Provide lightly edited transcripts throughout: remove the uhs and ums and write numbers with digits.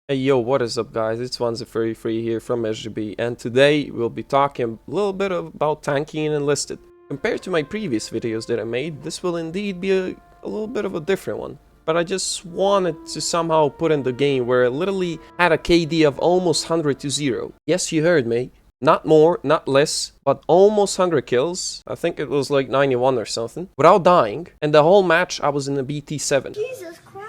Hey yo, what is up guys? It's Onesie33 here from SGB, and today we'll be talking a little bit about tanking in Enlisted. Compared to my previous videos that I made, this will indeed be a little bit of a different one. But I just wanted to somehow put in the game where I literally had a KD of almost 100 to 0. Yes, you heard me. Not more, not less, but almost 100 kills. I think it was like 91 or something. Without dying. And the whole match I was in the BT7. Jesus Christ.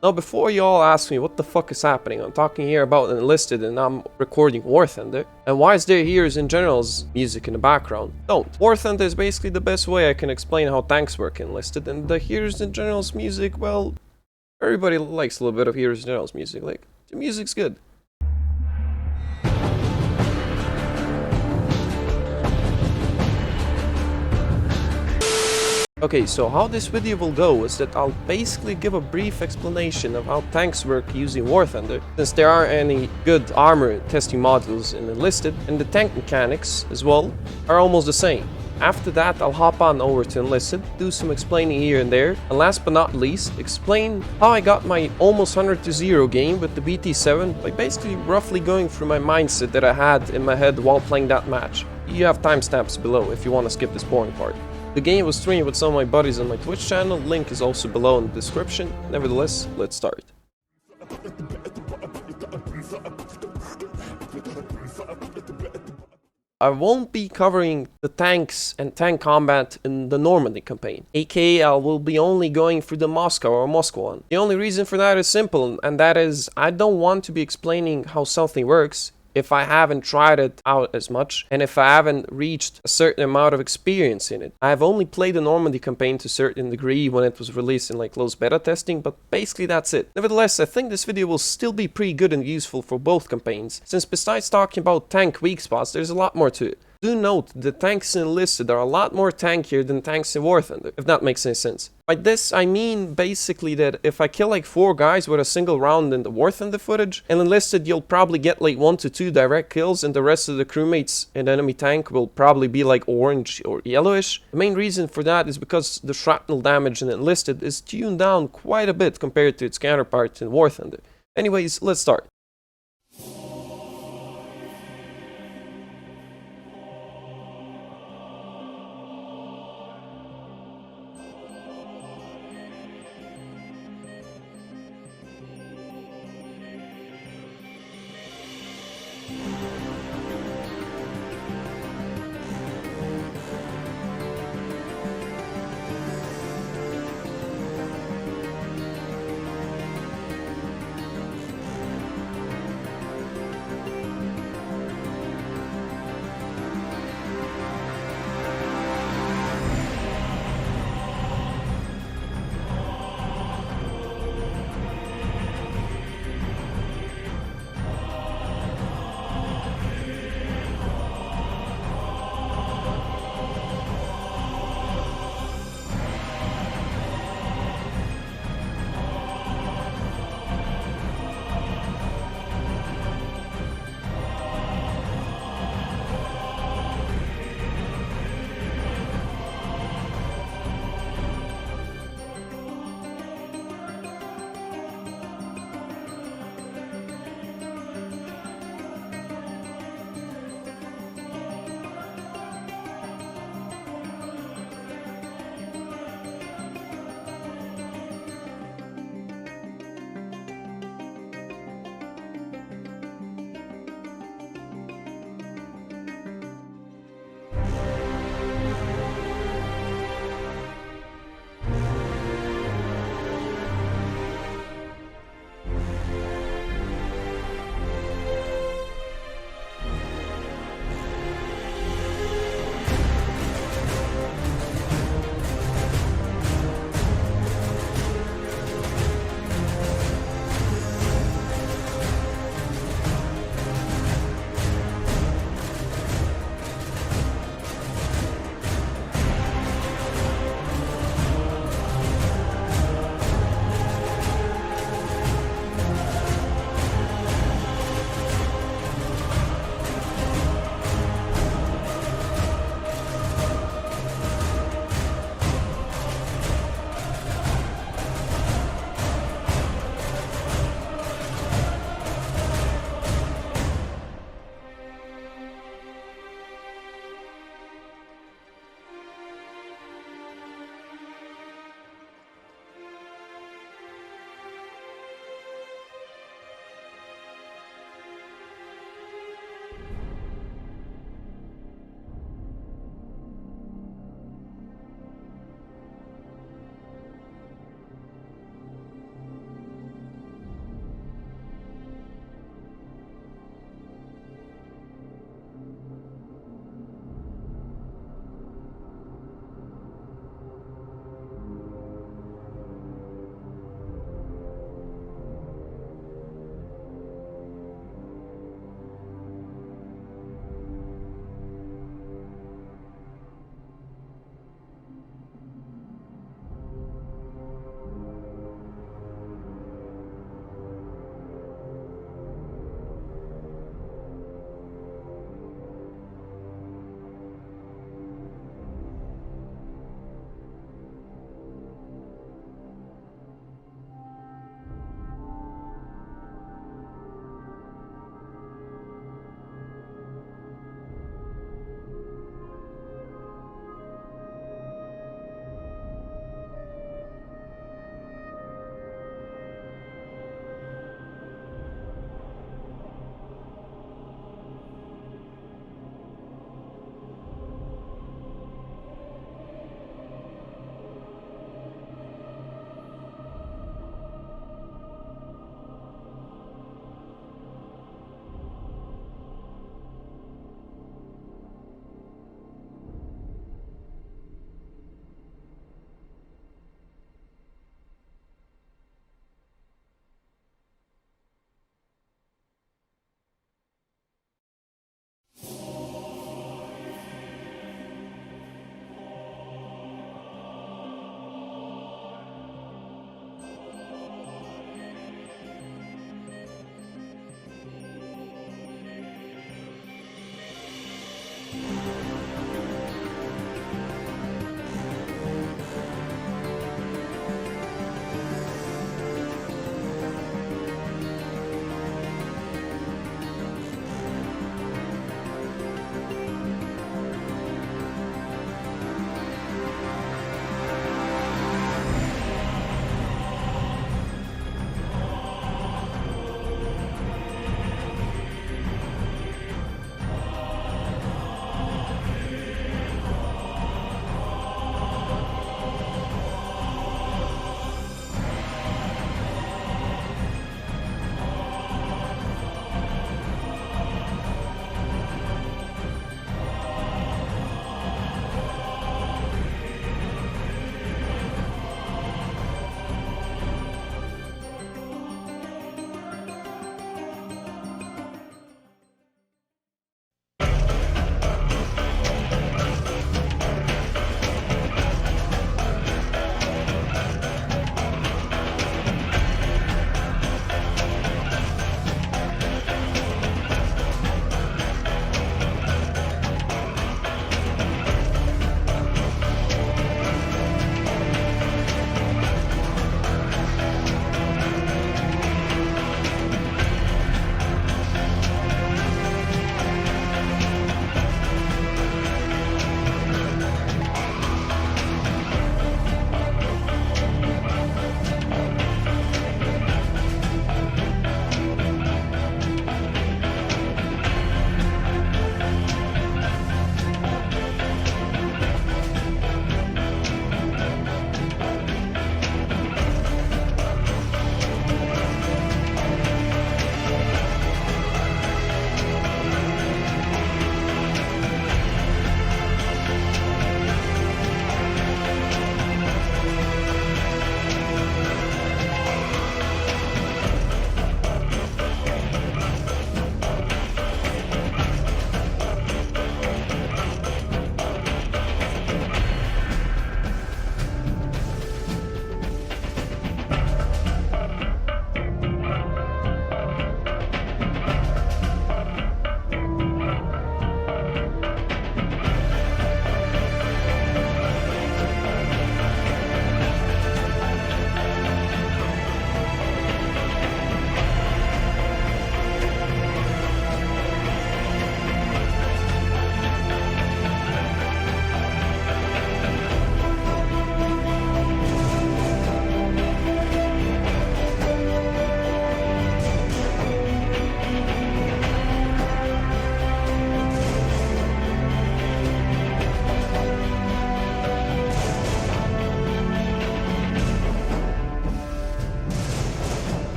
Now before you all ask me what the fuck is happening, I'm talking here about Enlisted and I'm recording War Thunder. And why is there Heroes and Generals music in the background? Don't. War Thunder is basically the best way I can explain how tanks work in Enlisted, and the Heroes and Generals music, well, everybody likes a little bit of Heroes and Generals music, like, the music's good. Okay, so how this video will go is that I'll basically give a brief explanation of how tanks work using War Thunder, since there aren't any good armor testing modules in Enlisted, and the tank mechanics, as well, are almost the same. After that, I'll hop on over to Enlisted, do some explaining here and there, and last but not least, explain how I got my almost 100 to 0 game with the BT7 by basically roughly going through my mindset that I had in my head while playing that match. You have timestamps below if you want to skip this boring part. The game was streamed with some of my buddies on my Twitch channel, link is also below in the description. Nevertheless, let's start. I won't be covering the tanks and tank combat in the Normandy campaign, aka I will be only going through the Moscow or Moscow one. The only reason for that is simple, and that is I don't want to be explaining how something works if I haven't tried it out as much, and if I haven't reached a certain amount of experience in it. I have only played the Normandy campaign to a certain degree when it was released in like closed beta testing, but basically that's it. Nevertheless, I think this video will still be pretty good and useful for both campaigns, since besides talking about tank weak spots, there's a lot more to it. Do note that tanks in Enlisted are a lot more tankier than tanks in War Thunder, if that makes any sense. By this, I mean basically that if I kill like 4 guys with a single round in the War Thunder footage, in Enlisted you'll probably get like 1 to 2 direct kills, and the rest of the crewmates in the enemy tank will probably be like orange or yellowish. The main reason for that is because the shrapnel damage in Enlisted is tuned down quite a bit compared to its counterpart in War Thunder. Anyways, let's start.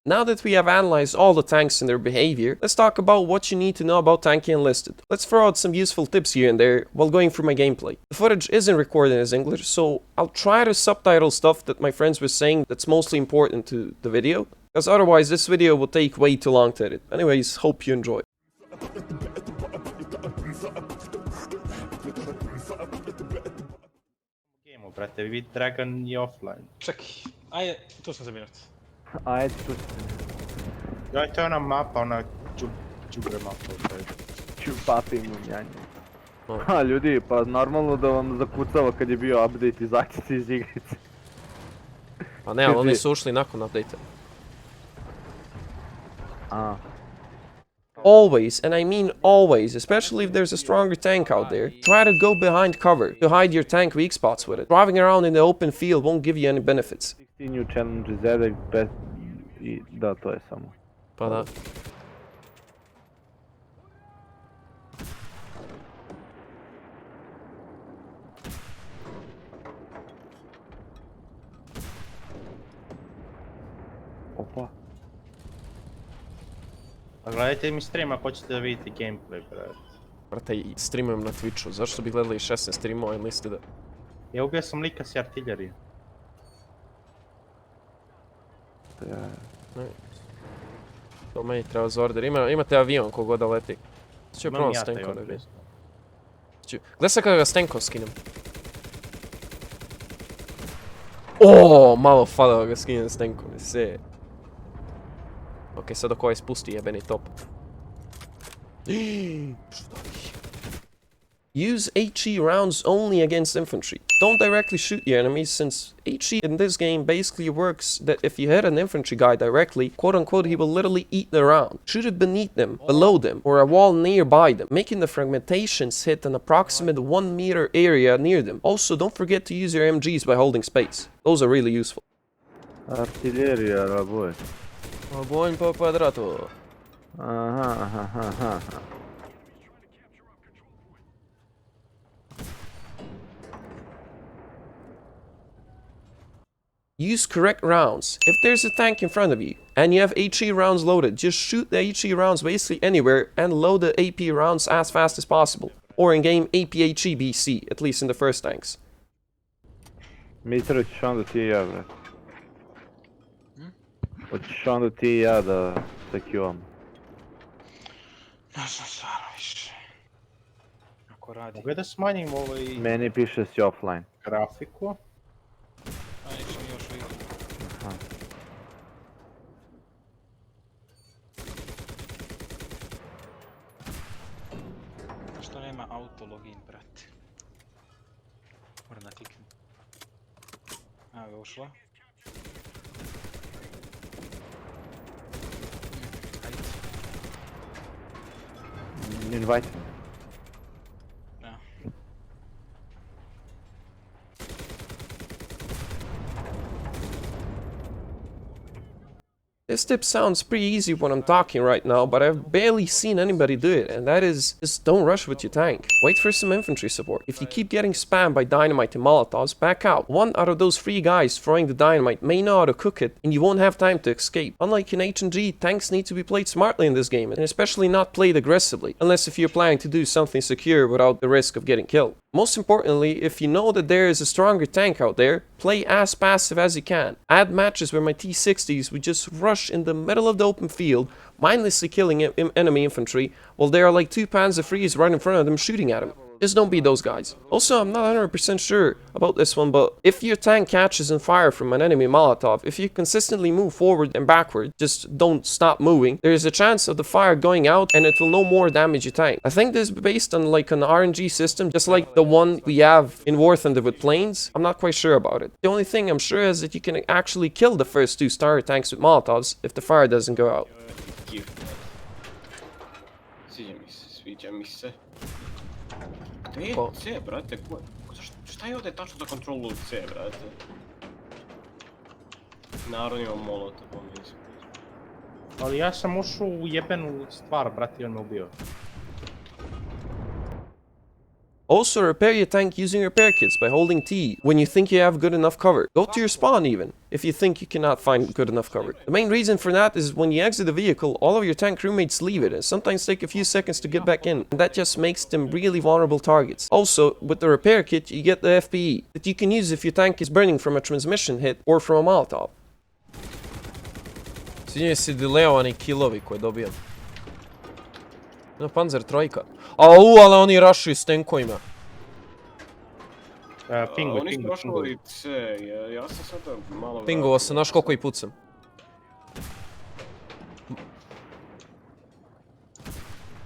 Now that we have analyzed all the tanks and their behavior, let's talk about what you need to know about tanking Enlisted. Let's throw out some useful tips here and there while going through my gameplay. The footage isn't recorded as English, so I'll try to subtitle stuff that my friends were saying that's mostly important to the video, because otherwise this video will take way too long to edit. Anyways, hope you enjoy. Game, brate, vid Dragon je offline. Čekaj, ajde, tu smo za minut. Ajde, tu si. Joj, to je ona mapa, ona džubre mapa. Ću papim u njanje. Ha, ljudi, pa normalno da vam zakucava kad je bio update, izaći iz igrice. Pa ne, ali oni su ušli nakon update-a. A. Always, and I mean always, especially if there's a stronger tank out there, try to go behind cover to hide your tank weak spots with it. Driving around in the open field won't give you any benefits. 16 new challenges added, i da, to je samo. Pa da. Opa. A gledajte mi stream ako hoćete da vidite gameplay, brate. Brate, streamujem na Twitchu, zašto bi gledali 16 streamova Enlisteda? Ja ubio sam lika s artiljerije. Ne. To meni treba za order. Imate avion kogod da leti. Ću Imam prvom ja taj stenkom da order. bi. Gledaj sad kada ga stenkom skinem. O, malo fala da ga skinem stenkom, se. Ok, sad dok ovaj spusti jebeni top. Use HE rounds only against infantry. Don't directly shoot the enemies, since HE in this game basically works that if you hit an infantry guy directly, quote unquote, he will literally eat the round. Shoot it beneath them, below them, or a wall nearby them, making the fragmentations hit an approximate 1 meter area near them. Also, don't forget to use your MGs by holding space. Those are really useful. Artiljerija, raboj. Огонь по квадрату. Aha. Use correct rounds. If there's a tank in front of you and you have HE rounds loaded, just shoot the HE rounds basically anywhere and load the AP rounds as fast as possible. Or in game APHE BC, at least in the first tanks. Mitrović, onda ti i ja, brat. Hoćeš onda ti i ja da se Q-am. Ne znam stvarno više. Ako radi. Mogu da smanjim ovaj Meni piše si offline. grafiku. A nisam još vidio. Aha. Što nema auto login, brate. Moram da kliknem. Evo ga ušla. Ajde. Invite me. Ja. This tip sounds pretty easy when I'm talking right now, but I've barely seen anybody do it, and that is, just don't rush with your tank. Wait for some infantry support. If you keep getting spammed by dynamite and molotovs, back out. One out of those 3 guys throwing the dynamite may know how to cook it, and you won't have time to escape. Unlike in H&G, tanks need to be played smartly in this game, and especially not played aggressively, unless if you're planning to do something secure without the risk of getting killed. Most importantly, if you know that there is a stronger tank out there, play as passive as you can. I had matches where my T-60s would just rush in the middle of the open field, mindlessly killing enemy infantry, while there are like 2 Panzer IIIs right in front of them shooting at them. Just don't be those guys. Also, I'm not 100% sure about this one, but if your tank catches on fire from an enemy Molotov, if you consistently move forward and backward, just don't stop moving, there is a chance of the fire going out and it will no more damage your tank. I think this is based on like an RNG system, just like the one we have in War Thunder with planes. I'm not quite sure about it. The only thing I'm sure is that you can actually kill the first 2 starter tanks with Molotovs if the fire doesn't go out. Sviđa mi se. Gdje je C, brate? Šta je ovdje tačno za kontrolu C, brate? Naravno imam molotov, mislim. Ali ja sam ušao u jebenu stvar, brate, i on me ubio. Also, repair your tank using repair kits by holding T when you think you have good enough cover. Go to your spawn even, if you think you cannot find good enough cover. The main reason for that is when you exit the vehicle, all of your tank crewmates leave it and sometimes take a few seconds to get back in, and that just makes them really vulnerable targets. Also, with the repair kit, you get the FPE that you can use if your tank is burning from a transmission hit or from a Molotov. Svinjaju si dileovani killovi koje dobijam. No, Panzer trojka. Au, ali oni rašuju s tenkovima. Pinguj, Oni su pinguj, prošli pinguj. C, ja sam sada malo... Pingovao sam, znaš koliko i pucam.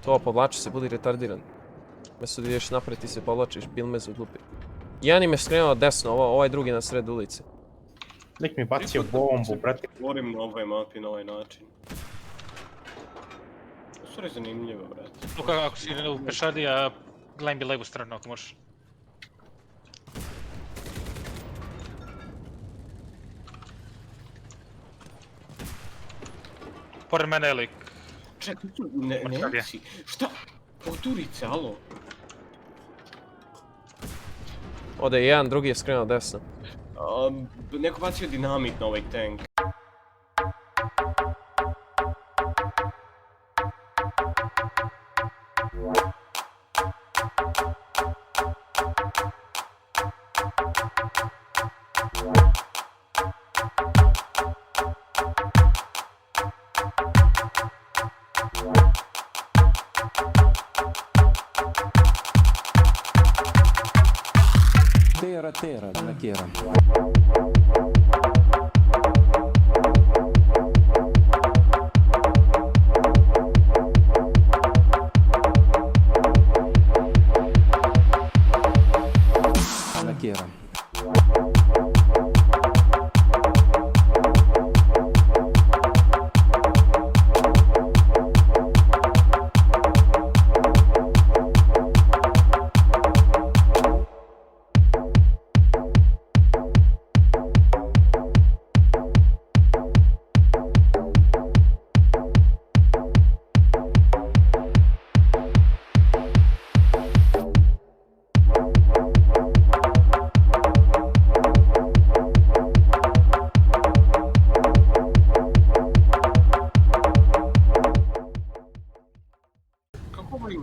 To, povlači se, budi retardiran. Mesto da ideš napred ti se povlačiš, bil me zaglupi. Jedan im je skrenuo desno, ovaj drugi na sred ulici. Lik mi bacio bombu, brate. Govorim na ovoj mapi na ovaj način. To je zanimljivo, brate. Luka, ako si u pešadi, a gledaj mi levu stranu ako možeš. Pored mene je lik. Čekaj, ne si. Šta? Poturice, alo. Ode jedan, drugi je skrenuo desno. Neko bacio dinamit na ovaj tank. Terra, naquela. Naquela.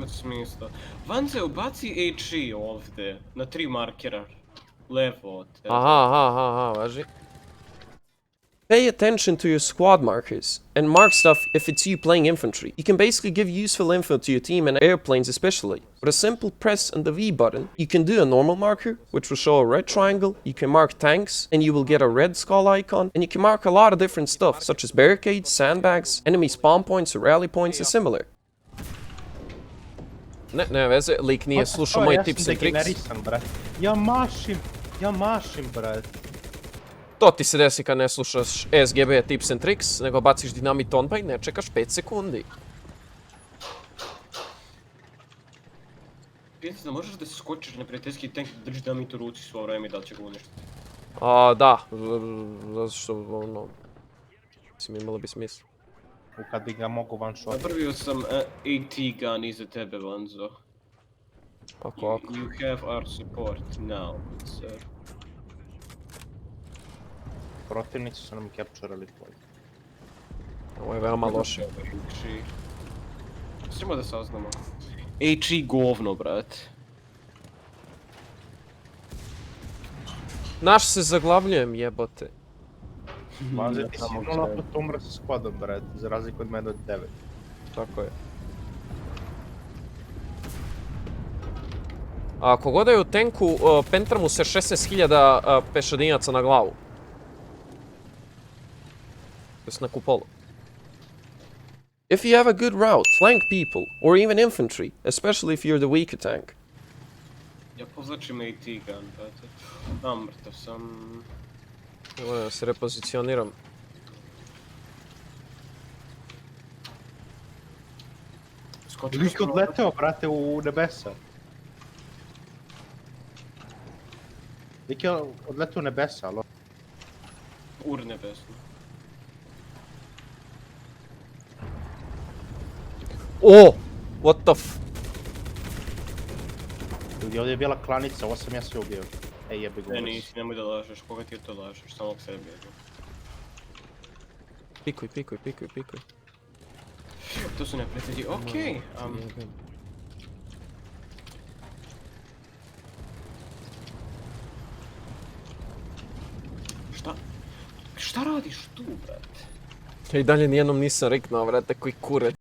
Smisla. Vance, ubaci HE ovdje, na 3 markera. Levo od tebe. Aha, važi. Pay attention to your squad markers and mark stuff if it's you playing infantry. You can basically give useful info to your team and airplanes especially. With a simple press on the V button, you can do a normal marker, which will show a red triangle. You can mark tanks, and you will get a red skull icon. And you can mark a lot of different stuff, such as barricades, sandbags, enemy spawn points, or rally points, and similar. Ne veze, lik nije slušao moj tips and tricks. Ja sam degenerisan, brate. Ja mašim, brate. To ti se desi kad ne slušaš SGB tips and tricks, nego baciš dinamit on pa i ne čekaš 5 sekundi. Pijeca, da možeš da se skočiš na prijateljski tank i drži dinamit u ruci svo vreme i da li će ga uništiti? Da, zato što ono... Mislim, imalo bi smisla. Kad bi ga mogu one shot. Napravio sam AT gun iza tebe, Vanzo. Ako. You have our support now, sir. Protivnici su nam capturali tvoj. Ovo je veoma loše. Sremo da saznamo. HE govno, brat. Naš se zaglavljujem, jebote. Vanze, ti si 0 puta umro sa squadom, brate, za razliku od mene od 9. Tako je. Ako god je u tenku, pentra mu se 16.000 pešadinaca na glavu. To je na kupolu. If you have a good route, flank people, or even infantry, especially if you're the weaker tank. Ja povlačim AT gun, brate. Mrtav sam. Moram da se repozicioniram. Lik odleteo, brate, u nebesa. Lik je odleteo u nebesa, alo. Urnebesno. O! What the f... Ljudi, ovdje je bila klanica, ovo sam ja sve ubio. Ej, jebi ga. Ne, nisi, nemoj da lažeš, koga ti to lažeš, samog sebi je. Pikuj, pikuj, pikuj, pikuj. To su neprijatelji, okej. Jebem. Šta radiš tu, brate? Ja i dalje nijednom nisam riknuo, vrate, koji kurac.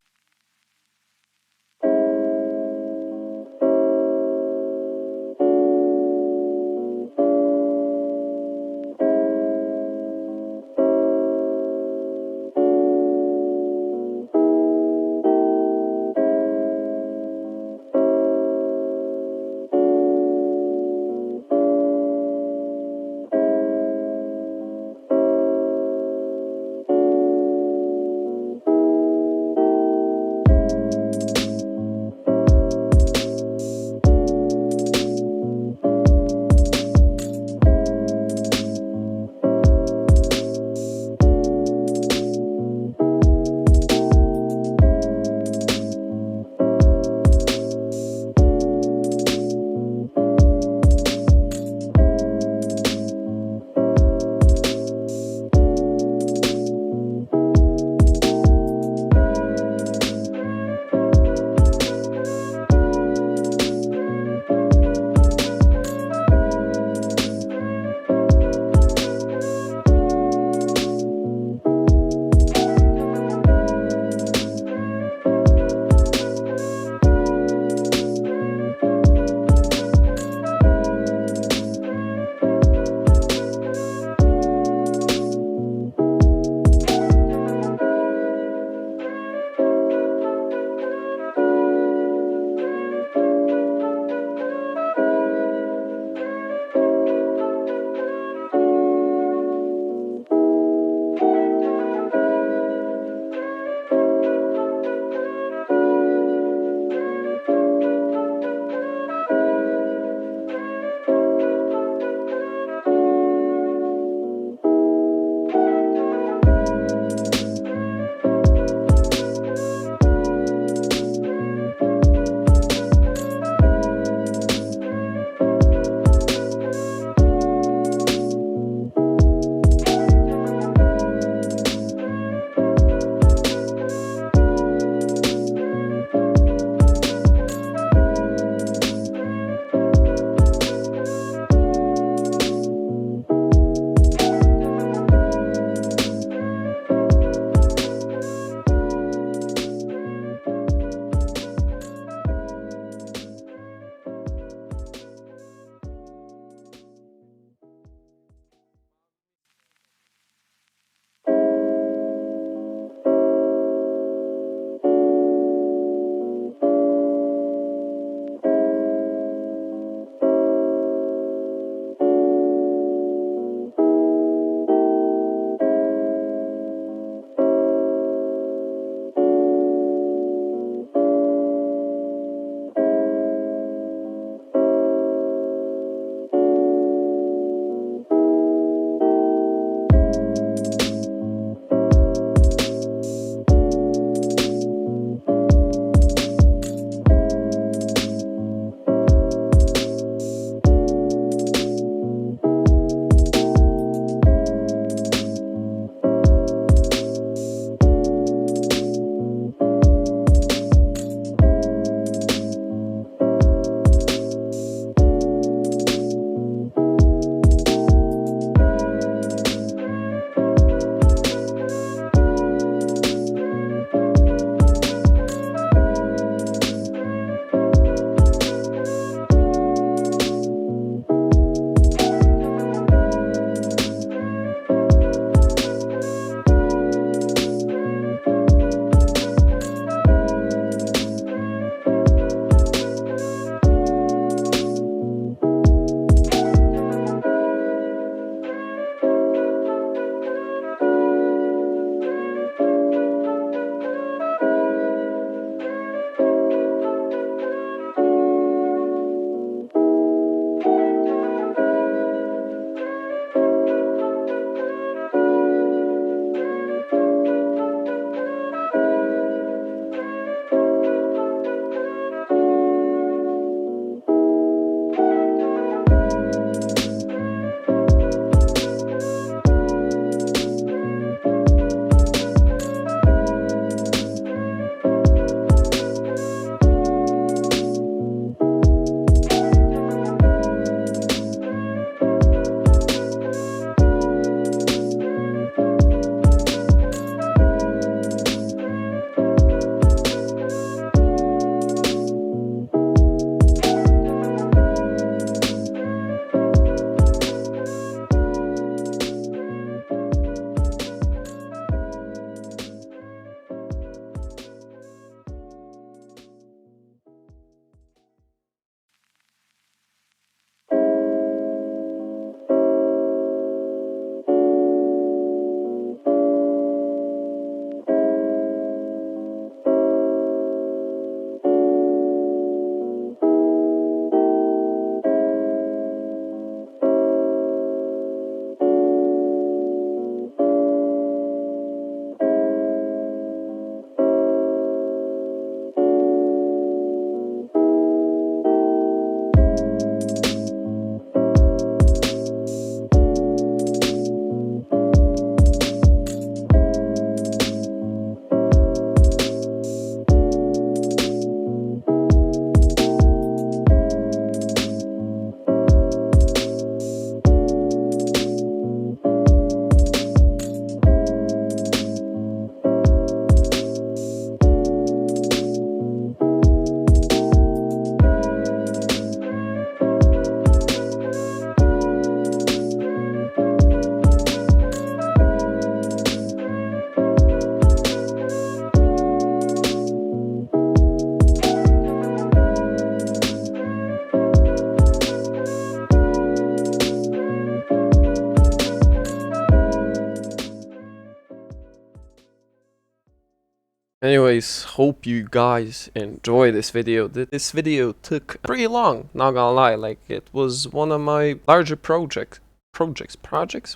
Anyways, hope you guys enjoy this video. This video took pretty long, not gonna lie. Like, it was one of my larger projects,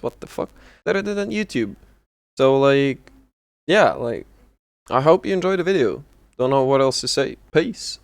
what the fuck, that I did on YouTube. So, like, yeah, like, I hope you enjoyed the video. Don't know what else to say. Peace.